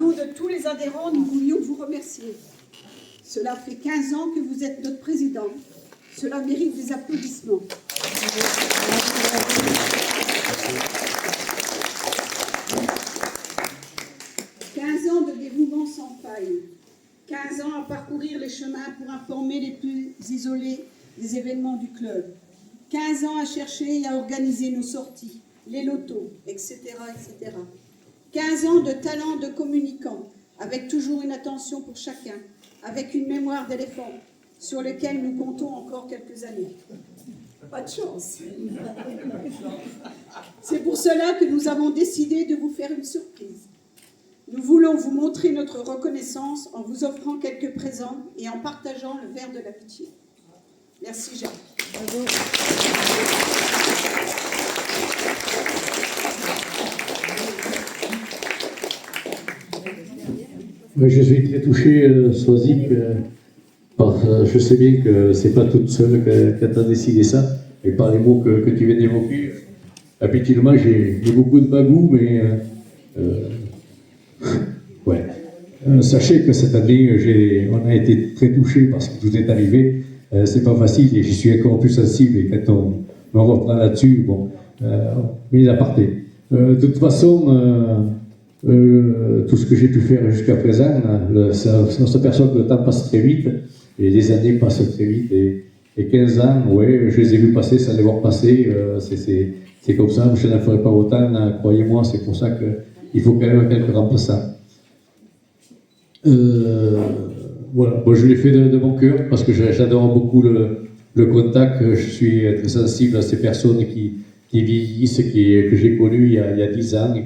Au nom de tous les adhérents, nous voulions vous remercier. Cela fait 15 ans que vous êtes notre président. Cela mérite des applaudissements. 15 ans de dévouement sans faille. 15 ans à parcourir les chemins pour informer les plus isolés des événements du club. 15 ans à chercher et à organiser nos sorties, les lotos, etc., etc. 15 ans de talent de communicant, avec toujours une attention pour chacun, avec une mémoire d'éléphant, sur lequel nous comptons encore quelques années. Pas de chance. C'est pour cela que nous avons décidé de vous faire une surprise. Nous voulons vous montrer notre reconnaissance en vous offrant quelques présents et en partageant le verre de l'amitié. Merci Jacques. Bravo. Je suis très touché, Soisic, je sais bien que c'est pas toute seule que tu as décidé ça, et par les mots que tu viens d'évoquer. Habituellement, j'ai beaucoup de bagou, mais ouais. Sachez que cette année, on a été très touchés parce que tout est arrivé. C'est pas facile et j'y suis encore plus sensible. Et quand on reprend là-dessus, bon, mais il a parté. De toute façon, tout ce que j'ai pu faire jusqu'à présent, on s'aperçoit que le temps passe très vite et les années passent très vite. Et 15 ans, ouais, je les ai vus passer sans les voir passer. C'est comme ça, je n'en ferai pas autant, croyez-moi, c'est pour ça qu'il faut quand même quelques remplaçants. Voilà, moi je l'ai fait de mon cœur parce que j'adore beaucoup le contact. Je suis très sensible à ces personnes qui vieillissent, que j'ai connues il y a 10 ans et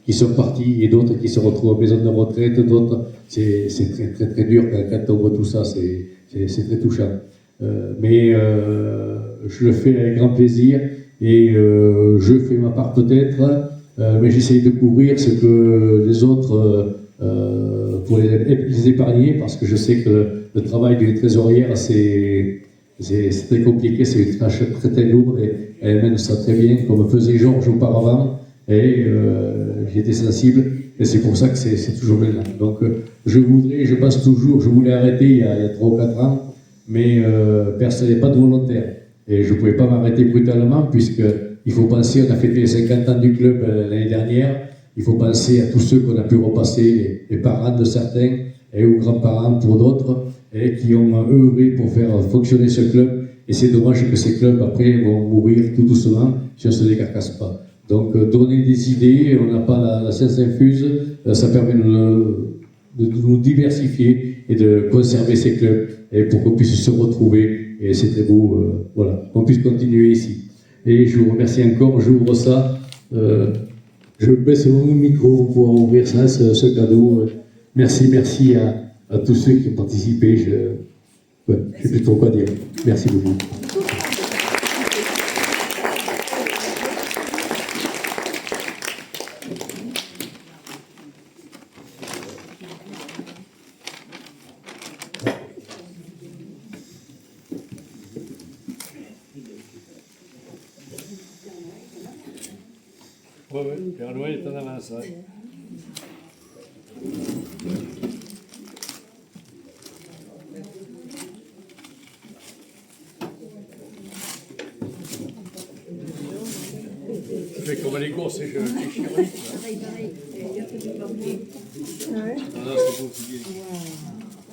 qui sont partis et d'autres qui se retrouvent en maison de retraite, d'autres. C'est très, très, très dur quand on voit tout ça, c'est très touchant. Mais je le fais avec grand plaisir et je fais ma part peut-être, mais j'essaye de couvrir ce que les autres. Pour les épargner, parce que je sais que le travail d'une trésorière, c'est très compliqué, c'est une tâche très très lourde et elle mène ça très bien, comme faisait Georges auparavant, et j'étais sensible, et c'est pour ça que c'est toujours bien là. Donc je pense toujours, je voulais arrêter il y a 3 ou 4 ans, mais personne n'est pas de volontaire, et je ne pouvais pas m'arrêter brutalement, puisqu'il faut penser, on a fêté les 50 ans du club l'année dernière. Il faut penser à tous ceux qu'on a pu repasser, les parents de certains, et aux grands-parents pour d'autres, et qui ont œuvré pour faire fonctionner ce club. Et c'est dommage que ces clubs, après, vont mourir tout doucement si on ne se décarcasse pas. Donc, donner des idées, on n'a pas la science infuse, ça permet de nous diversifier et de conserver ces clubs, et pour qu'on puisse se retrouver. Et c'est très beau, voilà, qu'on puisse continuer ici. Et je vous remercie encore, j'ouvre ça. Je baisse mon micro pour pouvoir ouvrir ça, ce cadeau. Merci à tous ceux qui ont participé. Je ne sais plus trop quoi dire. Merci beaucoup. Oui, Père Noël est en avance. Ouais. Je fais comme les courses et je chirurgie. Pareil. Il y a que du papier. Ah ouais? Ah non, c'est beau, c'est bien.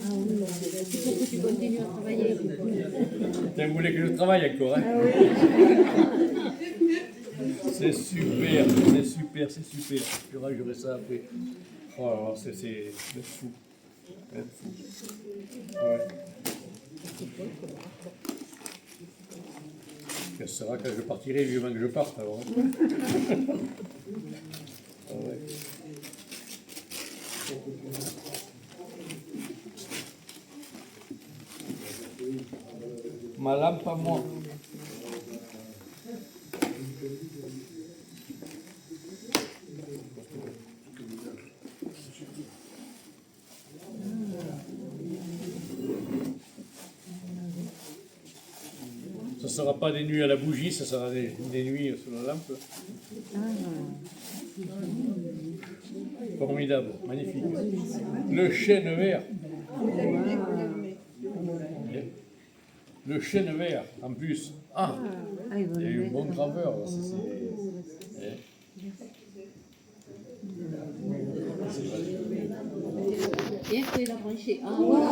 Ah oui, il faut que tu continues à travailler. Tu voulais que je travaille encore, hein? Ah oui. C'est super. Je rangerai ça après. Oh là là, c'est fou. C'est fou. Ouais. Ça sera quand je partirai, vivement que je parte alors. Ah ouais. Ma lampe à moi. Ça sera pas des nuits à la bougie, ça sera des nuits sous la lampe. Formidable, magnifique. Le chêne vert. Le chêne vert, en plus. Ah, il y a eu un bon graveur. Là, Et après, il a branché. Ah, voilà.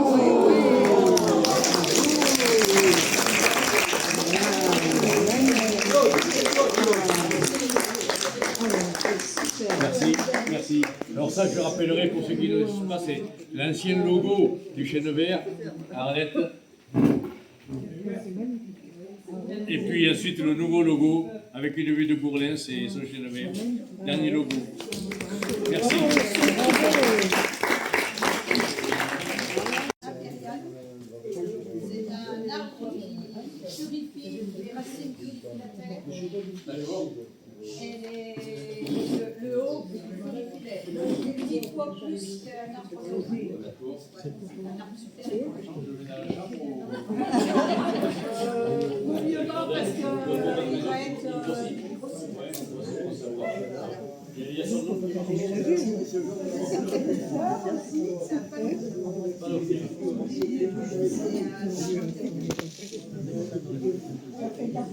Merci, merci. Alors ça, je rappellerai pour ceux qui ne le savent pas, c'est l'ancien logo du chêne vert, Arlette. Et puis ensuite le nouveau logo avec une vue de Bourlin, c'est son chêne vert. Dernier logo. Merci. C'est un arbre qui purifie, les racines purifient la terre. Et le haut purifie l'air. 10 fois plus qu'un arbre sauvé. Un arbre supérieur. Mieux pas parce qu'il va être Il y a son nom.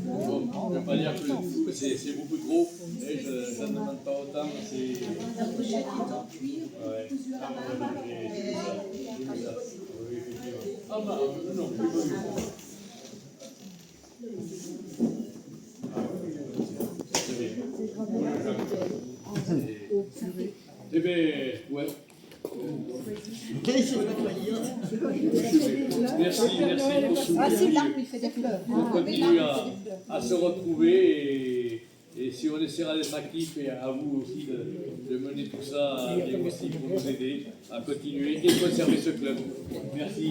Bon, je ne vais pas dire que c'est beaucoup trop, et ça ne demande pas autant. la pochette est en cuir, cousue à la main. Ah bah, non, plus connu. Eh bien, ouais. Merci pour ce Ah, c'est l'arbre, il fait des fleurs. On continue à se retrouver et si on essaiera d'être actifs et à vous aussi de mener tout ça bien aussi pour nous aider à continuer et conserver ce club. Merci.